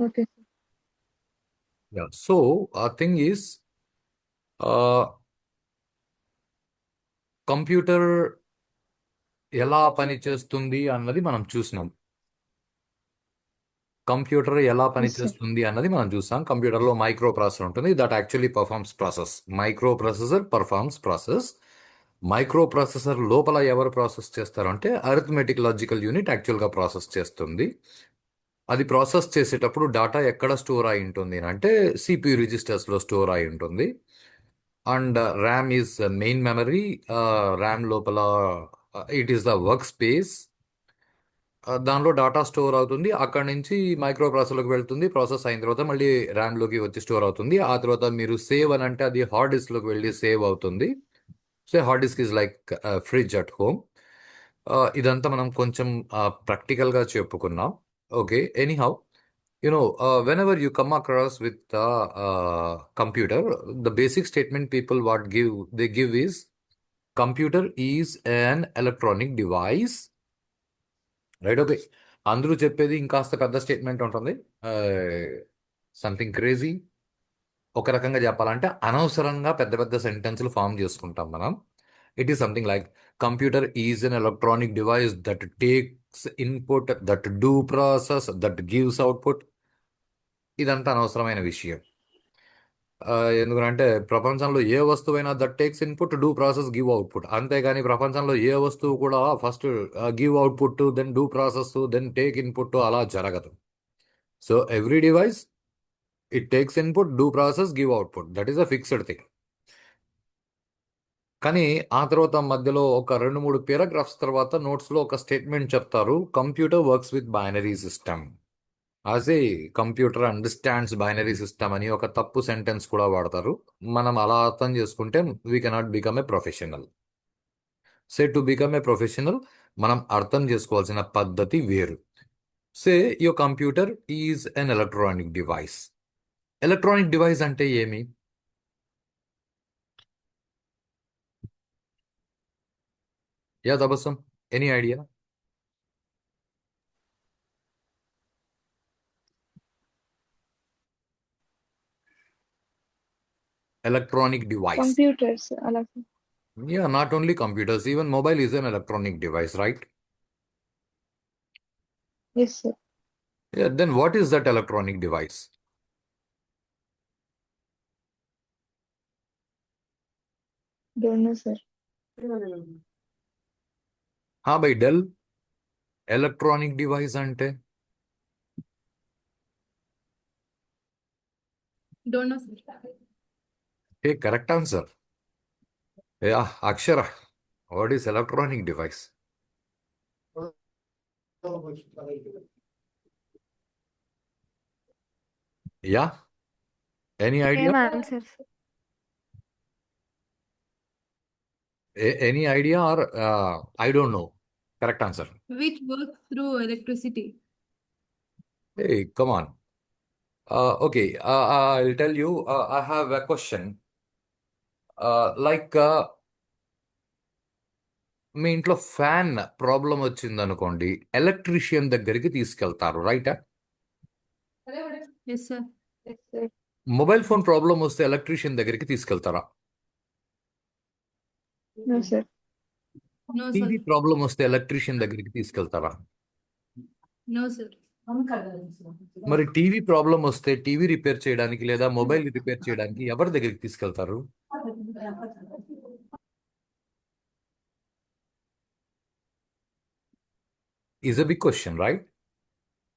Okay. Yeah. So, thing is, computer ఎలా పనిచేస్తుంది అన్నది మనం చూసినాం. కంప్యూటర్ ఎలా Yes, sir. పనిచేస్తుంది అన్నది మనం చూసాం. కంప్యూటర్లో మైక్రో ప్రాసెసర్ ఉంటుంది that actually performs process. Micro processor performs process. Micro processor లోపల ఎవరు ప్రాసెస్ చేస్తారంటే అరిథమెటిక్ లాజికల్ యూనిట్ యాక్చువల్గా ప్రాసెస్ చేస్తుంది. అది ప్రాసెస్ చేసేటప్పుడు డేటా ఎక్కడ స్టోర్ అయి ఉంటుంది అంటే సిపియు రిజిస్టర్స్లో స్టోర్ అయి ఉంటుంది. And RAM is main memory. RAM లోపల it is the work space. దానిలో డాటా స్టోర్ అవుతుంది. అక్కడ నుంచి మైక్రో ప్రాసెసర్లోకి వెళ్తుంది. ప్రాసెస్ అయిన తర్వాత మళ్ళీ ర్యామ్లోకి వచ్చి స్టోర్ అవుతుంది. ఆ తర్వాత మీరు సేవ్ అని అంటే అది హార్డ్ డిస్క్లోకి వెళ్ళి సేవ్ అవుతుంది. So hard disk is like fridge at home. ఇదంతా మనం కొంచెం ప్రాక్టికల్గా చెప్పుకున్నాం. Okay, anyhow whenever you come across with the computer, the basic statement people what they give is computer is an electronic device. Right, okay. అందరూ చెప్పేది ఇంకాస్త పెద్ద statement ఉంటుంది. Something crazy. ఒక రకంగా చెప్పాలంటే అనవసరంగా పెద్ద పెద్ద సెంటెన్స్లు ఫామ్ చేసుకుంటాం మనం. It is something like computer is an electronic device that takes input, that do process, that gives output. ఇదంతా అనవసరమైన విషయం. ఎందుకంటే ప్రపంచంలో ఏ వస్తువైనా that takes input, do process, give output. అంతేగాని ప్రపంచంలో ఏ వస్తువు కూడా first give output, then do process, then take input అలా జరగదు. So every device it takes input, do process, give output. That is a fixed thing. కానీ ఆ తర్వాత మధ్యలో ఒక 2-3 పారాగ్రాఫ్స్ తర్వాత నోట్స్లో ఒక స్టేట్మెంట్ చెప్తారు, computer works with binary system. అదే కంప్యూటర్ అండర్స్టాండ్స్ బైనరీ సిస్టమ్ అని ఒక తప్పు సెంటెన్స్ కూడా వాడతారు. మనం అలా అర్థం చేసుకుంటే we cannot become a professional. Say to become a professional మనం అర్థం చేసుకోవాల్సిన పద్ధతి వేరు. Say your computer is an electronic device. Electronic device అంటే ఏమి? Yeah Tabassum, any idea? Electronic device. Computers. Yeah, not only computers, even mobile is an electronic device, right? Yes, sir. Yeah, then what is that electronic device? Don't know, sir. हाँ भाई, del electronic device అంటే Don't know, sir. A correct answer. Yeah Akshara, what is electronic device? Yeah, any idea? Same answers. Any idea or I don't know? Correct answer. Which works through electricity. A come on. Okay, I tell you. I have a question. Like మీ ఇంట్లో fan problem వచ్చింది అనుకోండి, electrician దగ్గరికి తీసుకెళ్తారు, రైటా? Yes, sir. Yes, sir. Mobile phone problem వస్తే electrician దగ్గరికి తీసుకెళ్తారా? No, sir. No, sir. TV problem వస్తే ఎలక్ట్రీషియన్ దగ్గరికి తీసుకెళ్తారా? No, sir. మరి టీవీ ప్రాబ్లం వస్తే టీవీ రిపేర్ చేయడానికి లేదా మొబైల్ రిపేర్ చేయడానికి ఎవరి దగ్గరికి తీసుకెళ్తారు? Is a big question, right?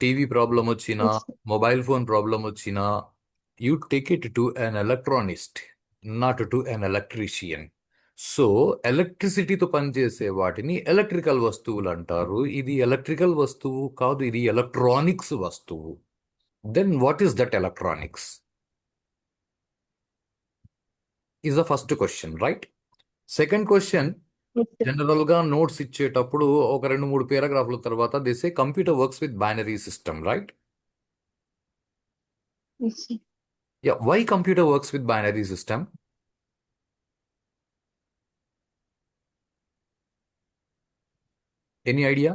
TV problem వచ్చినా, Yes, sir. Mobile phone problem వచ్చినా, you take it to an electronist, not to an electrician. So ఎలక్ట్రిసిటీతో పనిచేసే వాటిని ఎలక్ట్రికల్ వస్తువులు అంటారు. ఇది ఎలక్ట్రికల్ వస్తువు కాదు, ఇది ఎలక్ట్రానిక్స్ వస్తువు. Then what is that electronics is the first question, right? Second question, Yes, sir. General గా నోట్స్ ఇచ్చేటప్పుడు ఒక 2-3 పారాగ్రాఫ్ల తర్వాత this computer works with binary system, right? Yes, sir. Yeah, why computer works with binary system? Any idea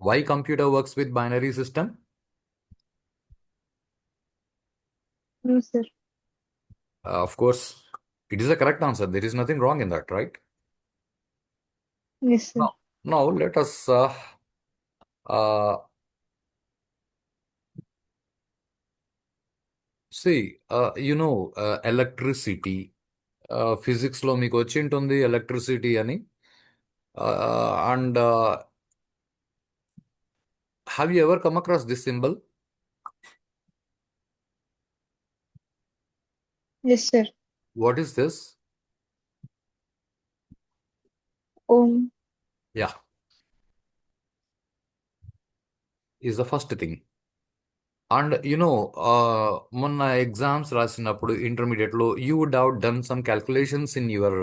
why computer works with binary system? No, sir. Of course, it is a correct answer. There is nothing wrong in that, right? Yes, sir. Now let us uh, see, electricity. ఫిజిక్స్లో మీకు వచ్చి ఉంటుంది electricity అని. And have you ever come across this symbol? Yes, sir. What is this? Om. Yeah, is the first thing. And మొన్న exams రాసినప్పుడు ఇంటర్మీడియట్లో you would have done some calculations in your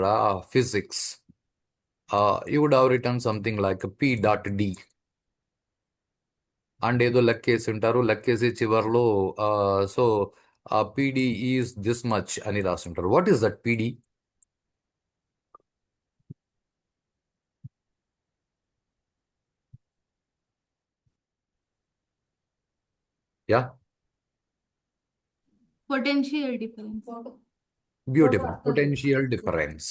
physics. You would have written something like P.D. And ఏదో లెక్కేసి ఉంటారు. లెక్కేసి చివరిలో so PD is this much అని రాస్తుంటారు. What is that PD? Yeah, Potential difference. Beautiful. Potential difference.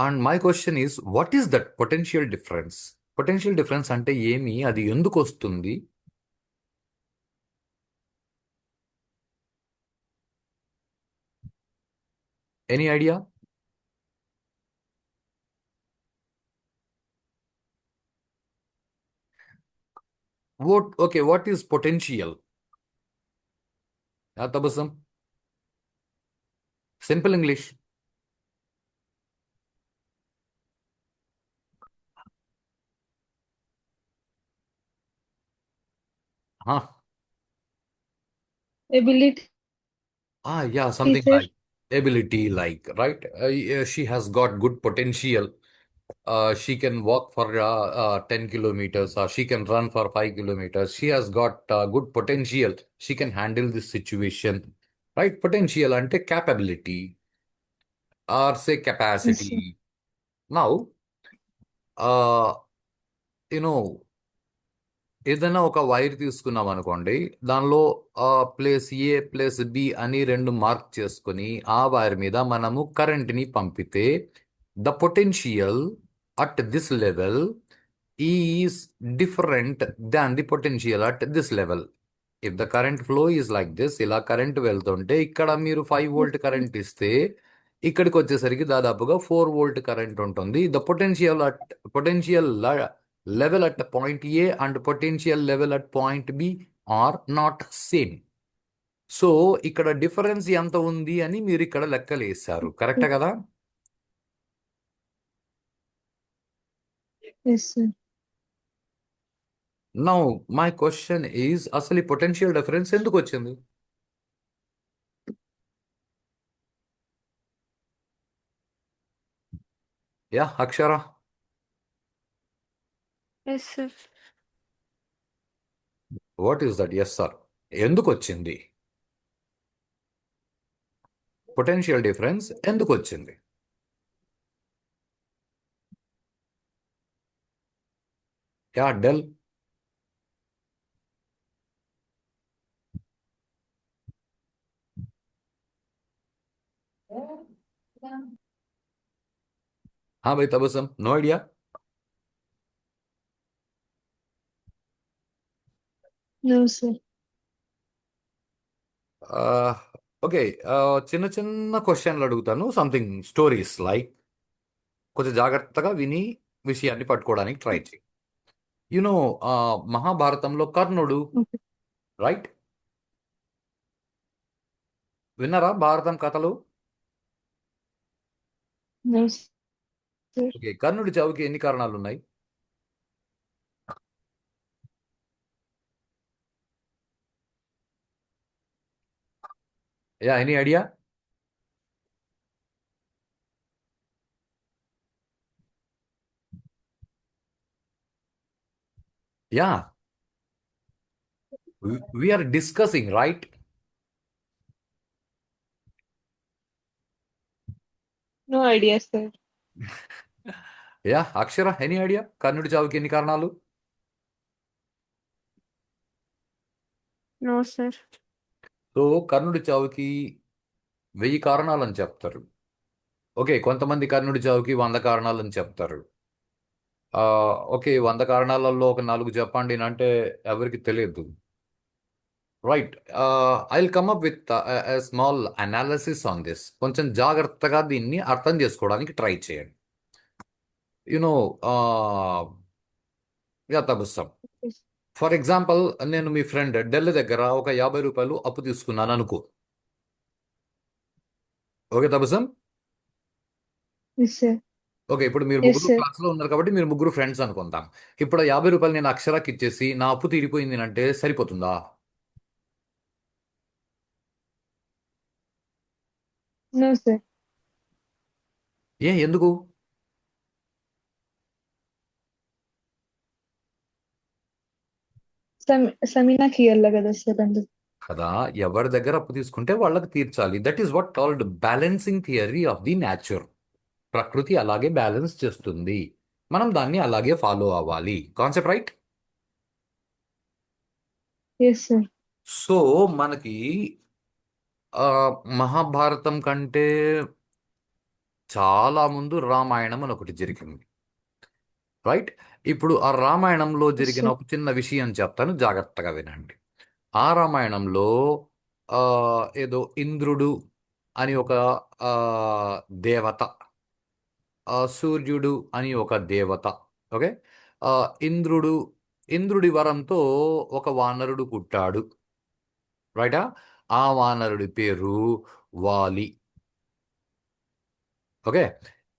And my question is what is that potential difference? Potential difference అంటే ఏమి? అది ఎందుకు వస్తుంది? Any idea? What is potential? Tabassum, simple English. Ability, Yeah, something sir. like ability, like, right? She has got good potential. She can walk for 10 kilometers, or she can run for 5 kilometers. She has got good potential. She can handle this situation, right? Potential ante capability, or say Yes, sir. capacity. Now, uh, you know, ఏదైనా ఒక wire తీసుకున్నాం అనుకోండి, దానిలో place A place B అని రెండు mark చేసుకుని ఆ wire మీద మనము కరెంట్ని పంపితే the potential at this level is different than the potential at this level. If the current flow is like this, ఇలా కరెంట్ వెళ్తుంటే ఇక్కడ మీరు 5 వోల్ట్ కరెంట్ ఇస్తే ఇక్కడికి వచ్చేసరికి దాదాపుగా 4 వోల్ట్ కరెంట్ ఉంటుంది. The potential level at point A and potential level at point B are not same. So ఇక్కడ డిఫరెన్స్ ఎంత ఉంది అని మీరు ఇక్కడ లెక్కలు వేశారు. కరెక్టా కదా? Yes, sir. Now my question is అసలు ఈ పొటెన్షియల్ డిఫరెన్స్ ఎందుకు వచ్చింది? Yeah, Akshara. Yes, sir. What is that? Yes sir. ఎందుకు వచ్చింది పొటెన్షియల్ డిఫరెన్స్? ఎందుకు వచ్చింది? యా, డెల్. हाँ भाई Tabassum, no idea. No, sir. Okay, చిన్న చిన్న క్వశ్చన్లు అడుగుతాను. సంథింగ్ స్టోరీస్ లైక్, కొంచెం జాగ్రత్తగా విని విషయాన్ని పట్టుకోవడానికి ట్రై చేయి. యునో, మహాభారతంలో కర్ణుడు, Okay. రైట్? విన్నారా భారతం కథలు? No, sir. ఓకే, కర్ణుడి చావుకి ఎన్ని కారణాలు ఉన్నాయి? Yeah, any idea? Yeah, we're discussing, right? No idea, sir. Yeah, Akshara, any idea? కర్ణుడి చావుకి ఎన్ని కారణాలు? No, sir. సో కర్ణుడి చావుకి 1000 కారణాలని చెప్తారు. ఓకే, కొంతమంది కర్ణుడి చావుకి 100 కారణాలని చెప్తారు. ఆ, ఓకే, 100 కారణాలలో ఒక 4 చెప్పండి అంటే ఎవరికి తెలియదు. Right. I will come up with small analysis on this. కొంచెం జాగ్రత్తగా దీన్ని అర్థం చేసుకోవడానికి ట్రై చేయండి. You know yeah Tabassum. Yes, for example, నేను మీ ఫ్రెండ్ ఢిల్లీ దగ్గర ఒక 50 రూపాయలు అప్పు తీసుకున్నాను అనుకో. ఓకే తబస్సం. yes, sir. ఓకే, ఇప్పుడు మీరు Yes, ముగ్గురు sir. క్లాస్లో ఉన్నారు కాబట్టి మీరు ముగ్గురు ఫ్రెండ్స్ అనుకుందాం. ఇప్పుడు ఆ 50 రూపాయలు నేను అక్షరాకి ఇచ్చేసి నా అప్పు తీరిపోయింది అంటే సరిపోతుందా? No, sir. ఎందుకు? సమీనాకి ఇయ్యాలి కదా సార్ అందుకు. కదా, ఎవరి దగ్గర అప్పు తీసుకుంటే వాళ్ళకి తీర్చాలి. That is what called balancing theory of the nature. ప్రకృతి అలాగే బ్యాలెన్స్ చేస్తుంది, మనం దాన్ని అలాగే ఫాలో అవ్వాలి. Concept right? Yes sir. So మనకి ఆ, మహాభారతం కంటే చాలా ముందు రామాయణం అని ఒకటి జరిగింది. రైట్. ఇప్పుడు ఆ రామాయణంలో ఎస్ జరిగిన సార్. ఒక చిన్న విషయం చెప్తాను, జాగ్రత్తగా వినండి. ఆ రామాయణంలో ఆ, ఏదో ఇంద్రుడు అని ఒక ఆ, దేవత, సూర్యుడు అని ఒక దేవత. ఓకే. ఆ, ఇంద్రుడు ఇంద్రుడి వరంతో ఒక వానరుడు పుట్టాడు. రైటా? ఆ వానరుడి పేరు వాలి. ఓకే.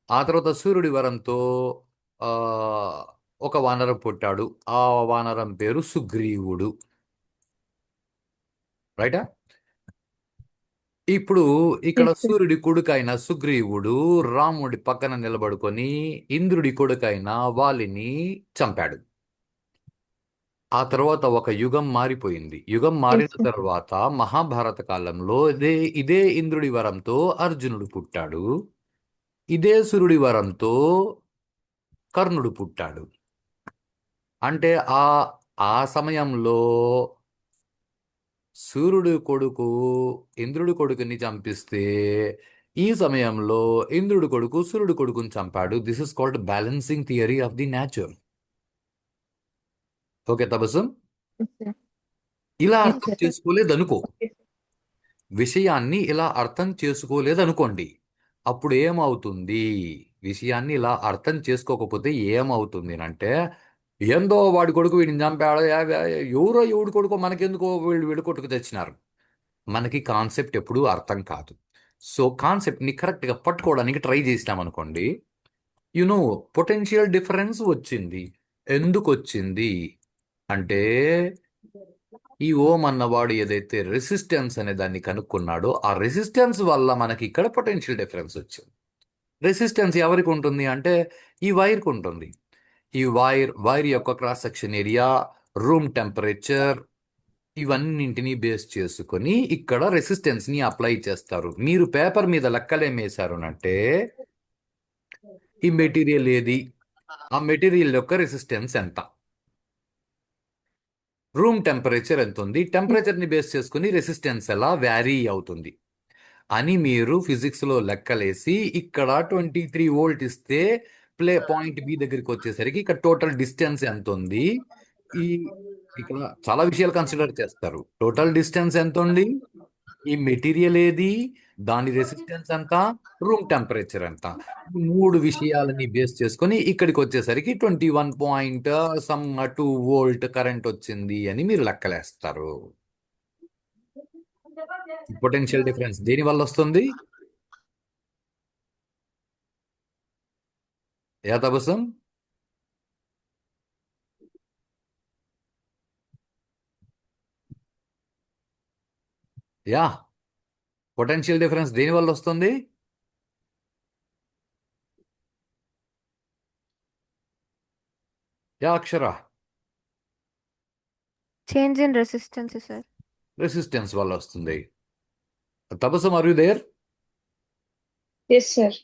ఆ తర్వాత సూర్యుడి వరంతో ఆ, ఒక వానరం పుట్టాడు. ఆ వానరం పేరు సుగ్రీవుడు. రైటా? ఇప్పుడు ఇక్కడ ఎస్ సార్. సూర్యుడి కొడుకైన సుగ్రీవుడు రాముడి పక్కన నిలబడుకొని ఇంద్రుడి కొడుకైన వాలిని చంపాడు. ఆ తర్వాత ఒక యుగం మారిపోయింది. యుగం మారిన ఎస్ సార్. తర్వాత మహాభారత కాలంలో ఇదే ఇదే ఇంద్రుడి వరంతో అర్జునుడు పుట్టాడు. ఇదే సూర్యుడి వరంతో కర్ణుడు పుట్టాడు. అంటే ఆ ఆ సమయంలో సూర్యుడి కొడుకు ఇంద్రుడి కొడుకుని చంపిస్తే, ఈ సమయంలో ఇంద్రుడి కొడుకు సూర్యుడి కొడుకుని చంపాడు. This is called balancing theory of the nature. Okay Tabassum. Yes sir. ఇలా ఎస్ అర్థం సార్. చేసుకోలేదనుకో, ఓకే సార్. విషయాన్ని ఇలా అర్థం చేసుకోలేదనుకోండి, అప్పుడు ఏమవుతుంది? విషయాన్ని ఇలా అర్థం చేసుకోకపోతే ఏమవుతుంది అంటే, ఏందో వాడి కొడుకు వీడిని చంపాడు, ఎవరో ఎవడి కొడుకో మనకెందుకో వీళ్ళు వీడి కొట్టుకు తెచ్చినారు. మనకి కాన్సెప్ట్ ఎప్పుడూ అర్థం కాదు. సో కాన్సెప్ట్ని కరెక్ట్గా పట్టుకోవడానికి ట్రై చేసినామనుకోండి, యునో పొటెన్షియల్ డిఫరెన్స్ వచ్చింది. ఎందుకు వచ్చింది అంటే, ఈ ఓం అన్నవాడు ఏదైతే రెసిస్టెన్స్ అనే దాన్ని కనుక్కున్నాడో, ఆ రెసిస్టెన్స్ వల్ల మనకి ఇక్కడ పొటెన్షియల్ డిఫరెన్స్ వచ్చింది. రెసిస్టెన్స్ ఎవరికి ఉంటుంది అంటే, ఈ వైర్కి ఉంటుంది. ఈ వైర్ యొక్క cross section area, room temperature, ఇవన్నింటినీ బేస్ చేసుకొని ఇక్కడ రెసిస్టెన్స్ ని అప్లై చేస్తారు. మీరు పేపర్ మీద లెక్కలేం వేశారు అంటే, ఈ మెటీరియల్ ఏది, ఆ మెటీరియల్ యొక్క రెసిస్టెన్స్ ఎంత, రూమ్ టెంపరేచర్ ఎంత ఉంది, టెంపరేచర్ ని బేస్ చేసుకుని రెసిస్టెన్స్ ఎలా వ్యారీ అవుతుంది అని మీరు ఫిజిక్స్ లో లెక్కలేసి ఇక్కడ 23 వోల్ట్ ఇస్తే పాయింట్ బి దగ్గరికి వచ్చేసరికి ఇక్కడ టోటల్ డిస్టెన్స్ ఎంత ఉంది, ఈ ఇక్కడ చాలా విషయాలు కన్సిడర్ చేస్తారు. టోటల్ డిస్టెన్స్ ఎంత ఉంది, ఈ మెటీరియల్ ఏది, దాని రెసిస్టెన్స్ ఎంత, రూమ్ టెంపరేచర్ ఎంత, ఈ 3 విషయాలని బేస్ చేసుకొని ఇక్కడికి వచ్చేసరికి 21.2 వోల్ట్ కరెంట్ వచ్చింది అని మీరు లెక్కలేస్తారు. పొటెన్షియల్ డిఫరెన్స్ దేని వల్ల వస్తుంది? Yeah Tabassum. Yeah, potential difference దేని వల్ల వస్తుంది? Yeah Akshara. Change in resistance sir. Resistance వల్ల వస్తుంది. Tabassum, are you there? Yes sir.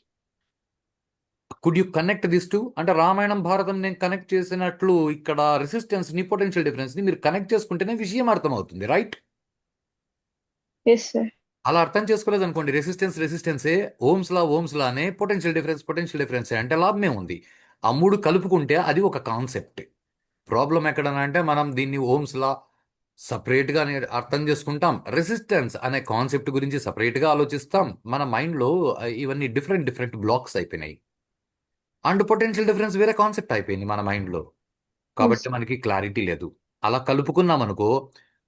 Could you connect this to? అంటే రామాయణం భారతం నేను కనెక్ట్ చేసినట్లు ఇక్కడ రెసిస్టెన్స్ ని పొటెన్షియల్ డిఫరెన్స్ ని మీరు కనెక్ట్ చేసుకుంటేనే విషయం అర్థమవుతుంది. రైట్? Yes sir. అలా అర్థం చేసుకోలేదు అనుకోండి, రెసిస్టెన్సే, ఓమ్స్ లానే పొటెన్షియల్ డిఫరెన్సే అంటే లాభమే ఉంది. ఆ మూడు కలుపుకుంటే అది ఒక కాన్సెప్ట్. ప్రాబ్లం ఎక్కడనంటే మనం దీన్ని ఓమ్స్ లా సపరేట్గా అర్థం చేసుకుంటాం, రెసిస్టెన్స్ అనే కాన్సెప్ట్ గురించి సపరేట్గా ఆలోచిస్తాం. మన మైండ్లో ఇవన్నీ డిఫరెంట్ బ్లాక్స్ అయిపోయినాయి. అండ్ పొటెన్షియల్ డిఫరెన్స్ వేరే కాన్సెప్ట్ అయిపోయింది మన మైండ్లో. కాబట్టి ఎస్. మనకి క్లారిటీ లేదు. అలా కలుపుకున్నాం అనుకో,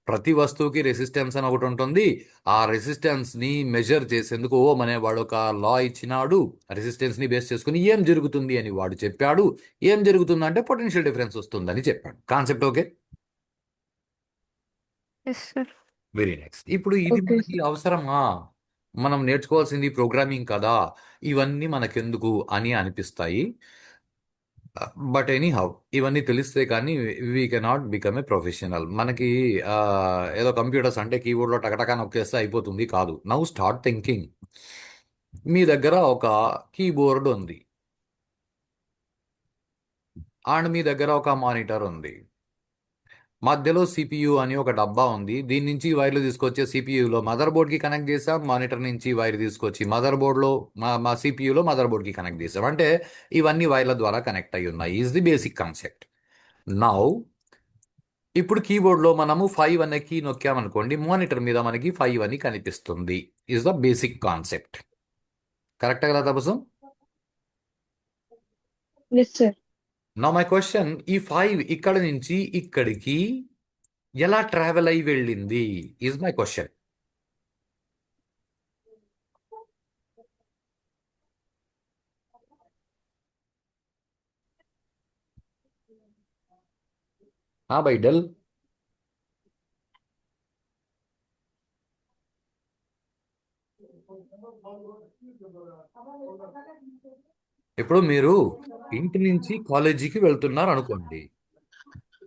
ప్రతి వస్తువుకి రెసిస్టెన్స్ అని ఒకటి ఉంటుంది. ఆ రెసిస్టెన్స్ ని మెజర్ చేసేందుకు ఓం అనే వాడు ఒక లా ఇచ్చినాడు. రెసిస్టెన్స్ ని బేస్ చేసుకుని ఏం జరుగుతుంది అని వాడు చెప్పాడు. ఏం జరుగుతుందంటే పొటెన్షియల్ డిఫరెన్స్ వస్తుందని చెప్పాడు. Concept okay? Yes sir. Very nice. ఇప్పుడు ఇది ఓకే మనకి సార్. అవసరమా? మనం నేర్చుకోవాల్సింది ప్రోగ్రామింగ్ కదా, ఇవన్నీ మనకెందుకు అని అనిపిస్తాయి. బట్ ఎనీ హౌ, ఇవన్నీ తెలిస్తే కానీ we cannot become a professional. మనకి ఆ, ఏదో కంప్యూటర్స్ అంటే కీబోర్డ్లో టకటకా నొక్కేస్తే అయిపోతుంది కాదు. Now start thinking. మీ దగ్గర ఒక కీబోర్డ్ ఉంది అండ్ మీ దగ్గర ఒక మానిటర్ ఉంది. మధ్యలో సిపియు అని ఒక డబ్బా ఉంది. దీని నుంచి వైర్లు తీసుకొచ్చే సిపియులో మదర్ బోర్డ్కి కనెక్ట్ చేసాం. మానిటర్ నుంచి వైర్ తీసుకొచ్చి మదర్ బోర్డ్లో మా సిపియులో మదర్ బోర్డ్కి కనెక్ట్ చేసాం. అంటే ఇవన్నీ వైర్ల ద్వారా కనెక్ట్ అయి ఉన్నాయి. Is the basic concept. Now ఇప్పుడు కీబోర్డ్లో మనము 5 అనే కీ నొక్కామనుకోండి, మానిటర్ మీద మనకి 5 అని కనిపిస్తుంది. Is the basic concept. Correct కదా తపసం? Yes sir. నా మై క్వశ్చన్, ఈ 5 ఇక్కడ నుంచి ఇక్కడికి ఎలా ట్రావెల్ అయి వెళ్ళింది ఈజ్ మై క్వశ్చన్. బై డెల్. ఇప్పుడు మీరు ఇంటి నుంచి కాలేజీకి వెళ్తున్నారు అనుకోండి.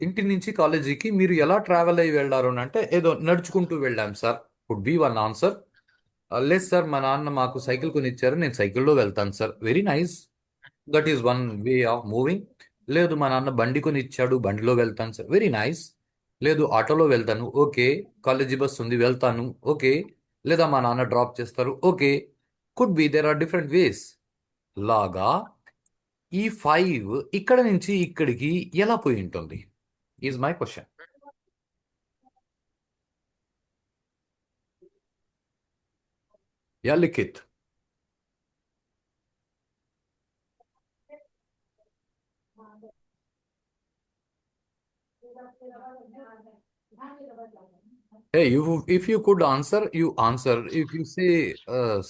ఇంటి నుంచి కాలేజీకి మీరు ఎలా ట్రావెల్ అయ్యి వెళ్ళారు అని అంటే, ఏదో నడుచుకుంటూ వెళ్ళాం sir, could be one answer. లేదు సార్, మా నాన్న మాకు సైకిల్ కొనిచ్చారు, నేను సైకిల్లో వెళ్తాను sir. Very nice, that is one way of moving. లేదు, మా నాన్న బండి కొనిచ్చాడు, బండిలో వెళ్తాను సార్. Very nice. లేదు, ఆటోలో వెళ్తాను. ఓకే. కాలేజీ బస్ ఉంది, వెళ్తాను. ఓకే. లేదా మా నాన్న డ్రాప్ చేస్తారు. Okay. Could be there are different ways. లాగా ఈ 5 ఇక్కడ నుంచి ఇక్కడికి ఎలా పోయి ఉంటుంది is my question. Yeah Likhith. Hey, if you could answer, you answer. If you say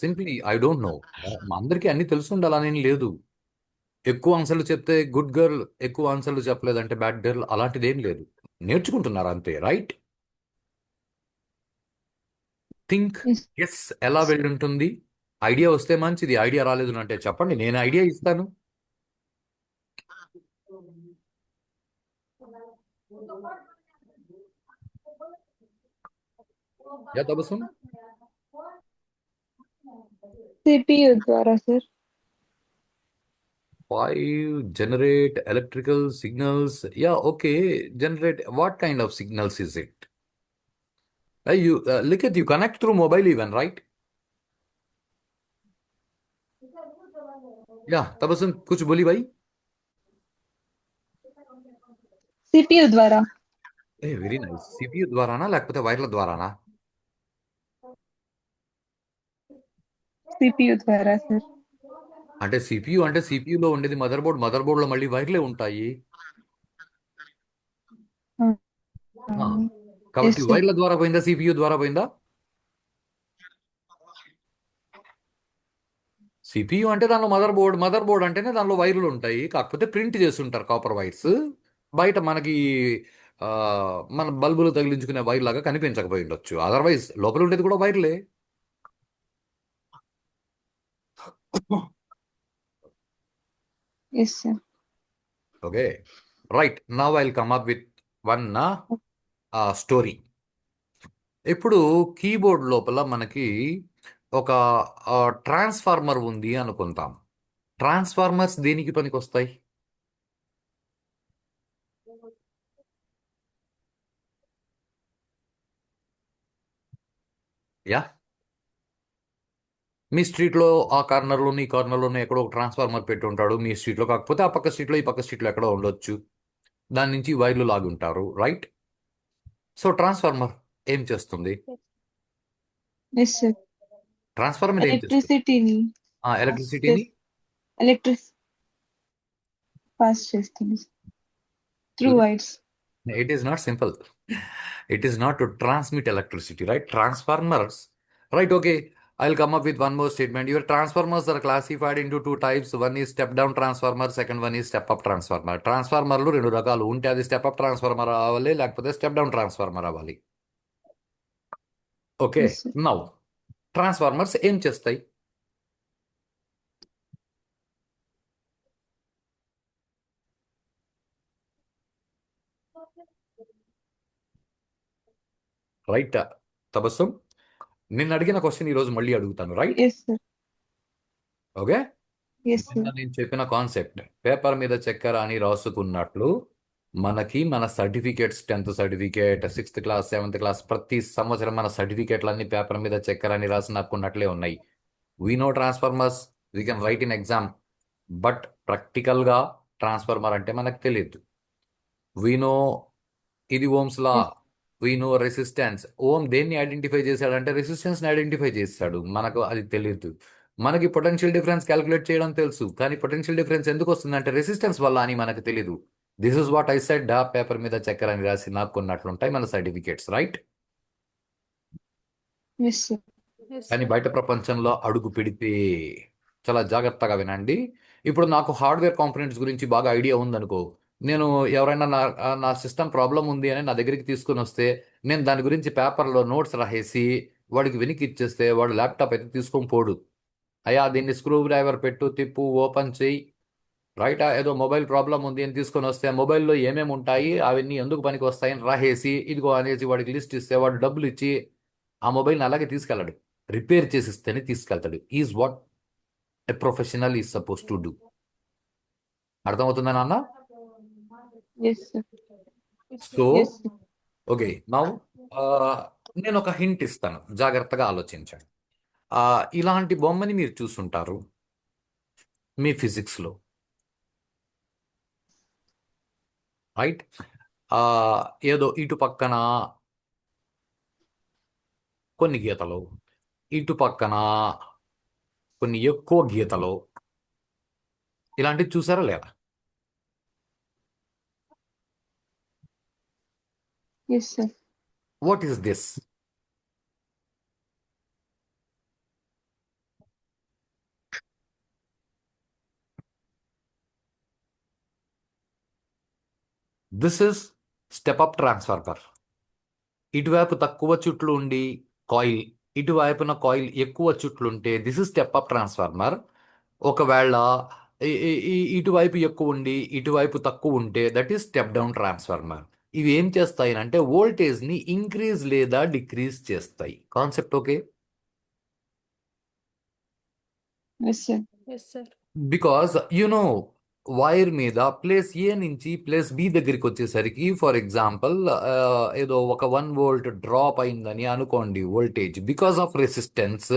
simply, I don't know. మా అందరికీ అన్ని తెలిసి ఉండాలని లేదు. ఎక్కువ ఆన్సర్లు చెప్తే గుడ్ గర్ల్, ఎక్కువ ఆన్సర్లు చెప్పలేదంటే బ్యాడ్ గర్ల్, అలాంటిది ఏం లేదు. నేర్చుకుంటున్నారు అంతే, రైట్? థింక్. ఎస్. ఎస్, ఎలా వెళ్ళుంటుంది? ఐడియా వస్తే మంచిది, ఐడియా రాలేదు అంటే చెప్పండి, నేను ఐడియా ఇస్తాను. యా తబసం. సిపియు ద్వారా sir. 5 generate electrical signals. Yeah, okay. Generate what kind of signals is it? You look at, you connect through mobile even, right? Yeah, Tabassum कुछ बोली भाई? సిపియు ద్వారా. Very nice. సిపియు ద్వారానా లేకపోతే వైర్ల ద్వారానా? సిపియు ద్వారా sir. అంటే CPU అంటే సిపియులో ఉండేది మదర్ బోర్డ్, మదర్ బోర్డ్ లో మళ్ళీ వైర్లే ఉంటాయి. ఆ, కాబట్టి ఎస్ సార్. వైర్ల ద్వారా పోయిందా, సిపియు ద్వారా పోయిందా? సిపియు అంటే దానిలో మదర్ బోర్డ్ అంటేనే దానిలో వైర్లు ఉంటాయి. కాకపోతే ప్రింట్ చేస్తుంటారు కాపర్ వైర్స్. బయట మనకి ఆ, మన బల్బులు తగిలించుకునే వైర్ లాగా కనిపించకపోయి ఉండొచ్చు. అదర్వైజ్ లోపల ఉండేది కూడా వైర్లే. Yes sir. Okay, right. Now I'll come up with one story. ఇప్పుడు కీబోర్డ్ లోపల మనకి ఒక ట్రాన్స్ఫార్మర్ ఉంది అనుకుంటాం. ట్రాన్స్ఫార్మర్స్ దేనికి పనికి వస్తాయి? యా మీ స్ట్రీట్లో ఆ కార్నర్లోనూ ఈ కార్నర్లోనూ ఎక్కడో ఒక ట్రాన్స్ఫార్మర్ పెట్టి ఉంటాడు మీ స్ట్రీట్లో, కాకపోతే ఆ పక్క స్ట్రీట్లో ఈ పక్క స్ట్రీట్లో ఎక్కడో ఉండొచ్చు. దాని నుంచి వైర్లు లాగుంటారు, రైట్? సో ట్రాన్స్ఫార్మర్ ఏం చేస్తుంది? Yes sir. ట్రాన్స్ఫార్మర్ ఏం చేస్తుంది? ఎలక్ట్రిసిటీని ఎలక్ట్రిసిటీని ఎలక్ట్రిక్ పాస్ చేస్తుంది through wires. it is not simple. It is not to transmit electricity, right? Transformers, right? Okay, I'll come up with one more statement. Your transformers are classified into two types. One is step down transformer, second one is step up transformer. ట్రాన్స్ఫార్మర్లు రెండు రకాలు ఉంటే అది step up transformer అవ్వాలి, లేకపోతే step down transformer అవ్వాలి. Okay, Yes, sir. Now transformers ఏం చేస్తాయి? రైట్ తబస్సుం, నిన్ను అడిగిన క్వశ్చన్ ఈరోజు మళ్ళీ అడుగుతాను, right? Yes sir. Okay, yes నిన్న సార్. నేను చెప్పిన కాన్సెప్ట్ పేపర్ మీద చక్కెర అని రాసుకున్నట్లు మనకి మన certificates 10th certificate, 6th class, 7th class ప్రతి సంవత్సరం మన సర్టిఫికేట్లన్నీ పేపర్ మీద చక్కెర అని రాసి నాకున్నట్లే ఉన్నాయి. We know transformers, we can write in exam, but ప్రాక్టికల్గా ట్రాన్స్ఫార్మర్ అంటే మనకు తెలియదు. వీ నో ఇది Ohm's law, we know resistance. Ohm దేన్ని ఐడెంటిఫై చేశాడంటే రెసిస్టెన్స్ని ఐడెంటిఫై చేశాడు, మనకు అది తెలియదు. మనకి పొటెన్షియల్ డిఫరెన్స్ క్యాలిక్యులేట్ చేయడం తెలుసు, కానీ పొటెన్షియల్ డిఫరెన్స్ ఎందుకు వస్తుందంటే రెసిస్టెన్స్ వల్ల అని మనకు తెలియదు. This is what I said, paper మీద చక్కెర అని రాసి నాకు కొన్నట్లుంటాయి మన సర్టిఫికేట్స్, రైట్? Yes sir. కానీ బయట ప్రపంచంలో అడుగు పెడితే చాలా జాగ్రత్తగా వినండి. ఇప్పుడు నాకు హార్డ్వేర్ కాంపోనెంట్స్ గురించి బాగా ఐడియా ఉందనుకో, నేను ఎవరైనా నా సిస్టమ్ ప్రాబ్లం ఉంది అని నా దగ్గరికి తీసుకుని వస్తే నేను దాని గురించి పేపర్లో నోట్స్ రాసేసి వాడికి వెనక్కి ఇచ్చేస్తే వాడు ల్యాప్టాప్ అయితే తీసుకొని పోడు. అయ్యా దీన్ని స్క్రూ డ్రైవర్ పెట్టు, తిప్పు, ఓపెన్ చేయి, రైటా? ఏదో మొబైల్ ప్రాబ్లం ఉంది అని తీసుకొని వస్తే మొబైల్లో ఏమేమి ఉంటాయి అవన్నీ ఎందుకు పనికి వస్తాయని రాసేసి ఇదిగో అనేసి వాడికి లిస్ట్ ఇస్తే వాడు డబ్బులు ఇచ్చి ఆ మొబైల్ని అలాగే తీసుకెళ్ళాడు, రిపేర్ చేసిస్తేనే తీసుకెళ్తాడు. Is what a professional is suppose to do. అర్థమవుతుందా నాన్న? Yes sir. So yes sir. Okay, now నేను ఒక హింట్ ఇస్తాను, జాగ్రత్తగా ఆలోచించండి. ఇలాంటి బొమ్మని మీరు చూసుంటారు మీ ఫిజిక్స్లో, రైట్? ఏదో ఇటు పక్కన కొన్ని గీతలు, ఇటు పక్కన కొన్ని ఎక్కువ గీతలు, ఇలాంటివి చూసారా లేదా? Yes sir. What is this? This is step up transformer. ఇటువైపు తక్కువ చుట్లు ఉండి కాయిల్, ఇటువైపున కాయిల్ ఎక్కువ చుట్లుంటే this is step up transformer. ఒకవేళ ఇటువైపు ఎక్కువ ఉండి ఇటువైపు తక్కువ ఉంటే that is step down transformer. ఇవి ఏం చేస్తాయి అంటే వోల్టేజ్ని ఇంక్రీజ్ లేదా డిక్రీజ్ చేస్తాయి. Concept okay? Yes sir. Yes, sir. Because you know wire మీద ప్లేస్ ఏ నుంచి ప్లేస్ బి దగ్గరికి వచ్చేసరికి ఫర్ ఎగ్జాంపుల్ ఏదో ఒక 1 volt డ్రాప్ అయిందని అనుకోండి, voltage because of resistance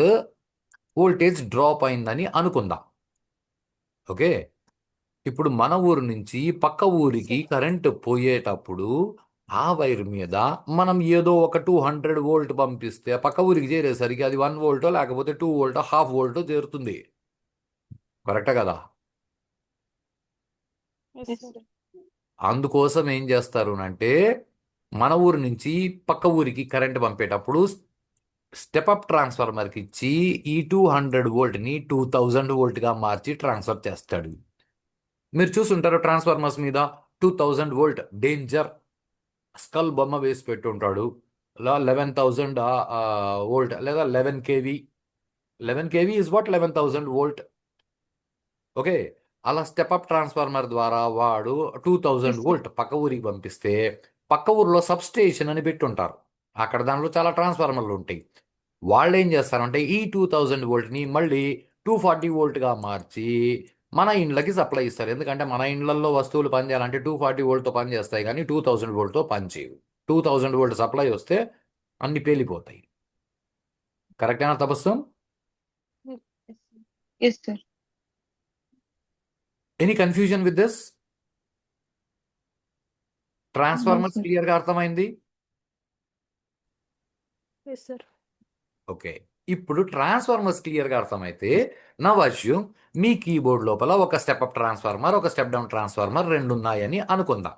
voltage drop అయిందని అనుకుందాం. ఓకే, ఇప్పుడు మన ఊరు నుంచి పక్క ఊరికి కరెంట్ పోయేటప్పుడు ఆ వైర్ మీద మనం ఏదో ఒక 200 volt పంపిస్తే పక్క ఊరికి చేరేసరికి అది 1 volt లేకపోతే 2 volt, 1/2 volt చేరుతుంది. కరెక్టా కదా? Yes, yes sir. సార్. అందుకోసం ఏం చేస్తారు అంటే మన ఊరు నుంచి పక్క ఊరికి కరెంట్ పంపేటప్పుడు స్టెప్ అప్ ట్రాన్స్ఫార్మర్కి ఇచ్చి ఈ 200 వోల్ట్ని 2000 వోల్ట్గా మార్చి ట్రాన్స్ఫర్ చేస్తాడు. మీరు చూసుంటారు ట్రాన్స్ఫార్మర్స్ మీద 2000 వోల్ట్ డేంజర్ స్కల్ బొమ్మ వేసి పెట్టుంటాడు. 11,000 వోల్ట్ లేదా 11 kV. 11 kV is what 11,000 volt. Okay, అలా స్టెప్ అప్ ట్రాన్స్ఫార్మర్ ద్వారా వాడు 2000 వోల్ట్ పక్క ఊరికి పంపిస్తే పక్క ఊరిలో సబ్ స్టేషన్ అని పెట్టుంటారు. అక్కడ దానిలో చాలా ట్రాన్స్ఫార్మర్లు ఉంటాయి. వాళ్ళు ఏం చేస్తారంటే ఈ 2000 వోల్ట్ని మళ్ళీ 240 వోల్ట్గా మార్చి మన ఇండ్లకి సప్లై ఇస్తారు. ఎందుకంటే మన ఇండ్లలో వస్తువులు పనిచేయాలంటే 240 వోల్ట్తో పనిచేస్తాయి, కానీ 2000 వోల్ట్తో పనిచేయవు. 2000 వోల్ట్ సప్లై వస్తే అన్ని పేలిపోతాయి. కరెక్టేనా తపస్సు? Yes, sir. Any confusion with this? No, transformers sir. క్లియర్గా అర్థమైంది? Yes, sir. ఓకే, ఇప్పుడు ట్రాన్స్ఫార్మర్స్ క్లియర్గా అర్థమైతే నవ్ అస్యూమ్ మీ కీబోర్డ్ లోపల ఒక స్టెప్ అప్ ట్రాన్స్ఫార్మర్, ఒక స్టెప్ డౌన్ ట్రాన్స్ఫార్మర్ రెండు ఉన్నాయని అనుకుందాం.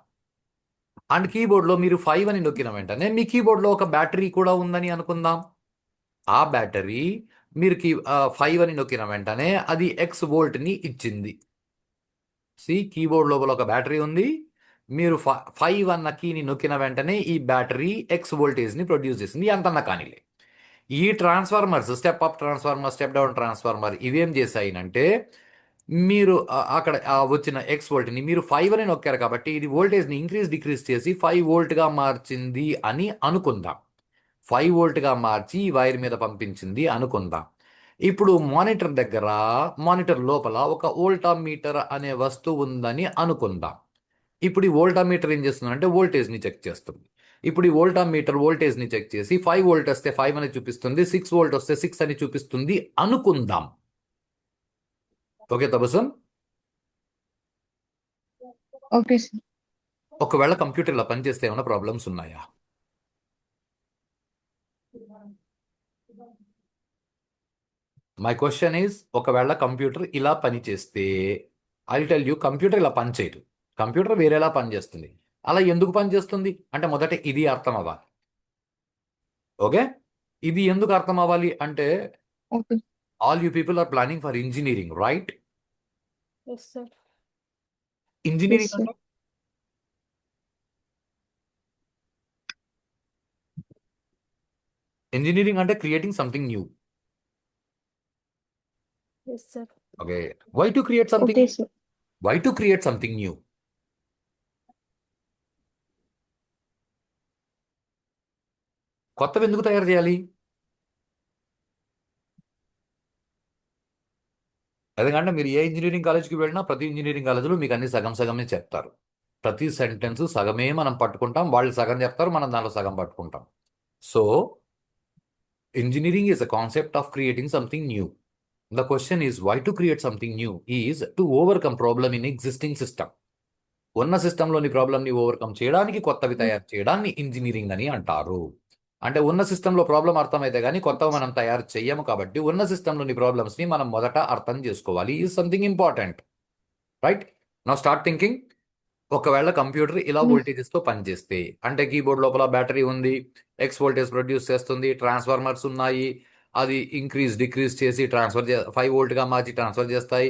అండ్ కీబోర్డ్లో మీరు 5 అని నొక్కిన వెంటనే మీ కీబోర్డ్లో ఒక బ్యాటరీ కూడా ఉందని అనుకుందాం. ఆ బ్యాటరీ మీరు 5 అని నొక్కిన వెంటనే అది X వోల్ట్ని ఇచ్చింది. కీబోర్డ్ లోపల ఒక బ్యాటరీ ఉంది. మీరు 5 అన్న కీని నొక్కిన వెంటనే ఈ బ్యాటరీ X వోల్టేజ్ని ప్రొడ్యూస్ చేసింది. ఎంతన్నా కానీలే. ఈ transformers step up transformer, step down transformer ఇవేం చేశాయినంటే మీరు అక్కడ వచ్చిన ఎక్స్ వోల్ట్ని మీరు 5 అని నొక్కారు కాబట్టి ఇది వోల్టేజ్ని ఇంక్రీజ్ డిక్రీజ్ చేసి 5 వోల్ట్గా మార్చింది అని అనుకుందాం. 5 వోల్ట్గా మార్చి ఈ వైర్ మీద పంపించింది అనుకుందాం. ఇప్పుడు మానిటర్ లోపల ఒక వోల్టామీటర్ అనే వస్తువు ఉందని అనుకుందాం. ఇప్పుడు ఈ వోల్టామీటర్ ఏం చేస్తుందంటే వోల్టేజ్ని చెక్ చేస్తుంది. ఇప్పుడు ఈ వోల్టామీటర్ వోల్టేజ్ని చెక్ చేసి 5 వోల్ట్ వస్తే 5 అని చూపిస్తుంది, 6 వోల్ట్ వస్తే 6 అని చూపిస్తుంది అనుకుందాం. ఓకే తబసం? Okay, sir. ఒకవేళ కంప్యూటర్ ఇలా పనిచేస్తే ఏమైనా ప్రాబ్లమ్స్ ఉన్నాయా? మై క్వశ్చన్ ఈజ్, ఒకవేళ కంప్యూటర్ ఇలా పనిచేస్తే ఐ టెల్ యూ కంప్యూటర్ ఇలా పనిచేయదు. కంప్యూటర్ వేరేలా పనిచేస్తుంది. అలా ఎందుకు పనిచేస్తుంది అంటే మొదట ఇది అర్థం అవ్వాలి. ఓకే, ఇది ఎందుకు అర్థం అవ్వాలి అంటే Okay. All you people are planning for engineering, right? Yes, sir. Engineering Yes, sir. అంటే ఇంజనీరింగ్ అంటే creating something new. Yes, sir. Okay, why to create something? Okay, sir. Why to create something new? కొత్తవి ఎందుకు తయారు చేయాలి? ఎందుకంటే మీరు ఏ engineering కాలేజ్కి వెళ్ళినా ప్రతి ఇంజనీరింగ్ కాలేజీలో మీకు అన్ని సగం సగమే చెప్తారు. ప్రతి సెంటెన్స్ సగమే మనం పట్టుకుంటాం, వాళ్ళు సగం చెప్తారు, మనం దానిలో సగం పట్టుకుంటాం. So engineering is a concept of creating something new. The question is why to create something new is to overcome problem in existing system. ఉన్న సిస్టంలోని ప్రాబ్లమ్ని ఓవర్కమ్ చేయడానికి కొత్తవి తయారు చేయడాన్ని ఇంజనీరింగ్ అని అంటారు. అంటే ఉన్న సిస్టంలో ప్రాబ్లం అర్థమైతే కానీ కొత్తవి మనం తయారు చెయ్యము కాబట్టి ఉన్న సిస్టంలోని ప్రాబ్లమ్స్ని మనం మొదట అర్థం చేసుకోవాలి. Is something important, right? Now start thinking. ఒకవేళ కంప్యూటర్ ఇలా వోల్టేజెస్తో పనిచేస్తే అంటే కీబోర్డ్ లోపల బ్యాటరీ ఉంది, ఎక్స్ వోల్టేజ్ ప్రొడ్యూస్ చేస్తుంది, ట్రాన్స్ఫార్మర్స్ ఉన్నాయి, అది ఇంక్రీజ్ డిక్రీజ్ చేసి 5 వోల్ట్గా మార్చి ట్రాన్స్ఫర్ చేస్తాయి.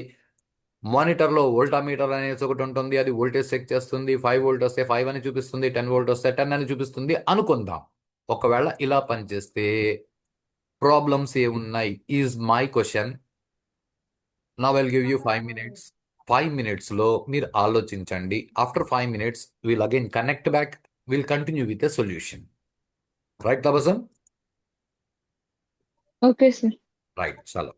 మానిటర్లో వోల్టామీటర్ అనేది ఒకటి ఉంటుంది, అది వోల్టేజ్ చెక్ చేస్తుంది. 5 వోల్ట్ వస్తే 5 అని చూపిస్తుంది, 10 వోల్ట్ వస్తే 10 అని చూపిస్తుంది అనుకుందాం. ఒకవేళ ఇలా పనిచేస్తే ప్రాబ్లమ్స్ ఏ ఉన్నాయి is my question. Now I'll give you 5 minutes. 5 minutesలో మీరు ఆలోచించండి. After 5 minutes will again connect back, will continue with a solution. Right Tabassum? Okay, sir. Right, చలో.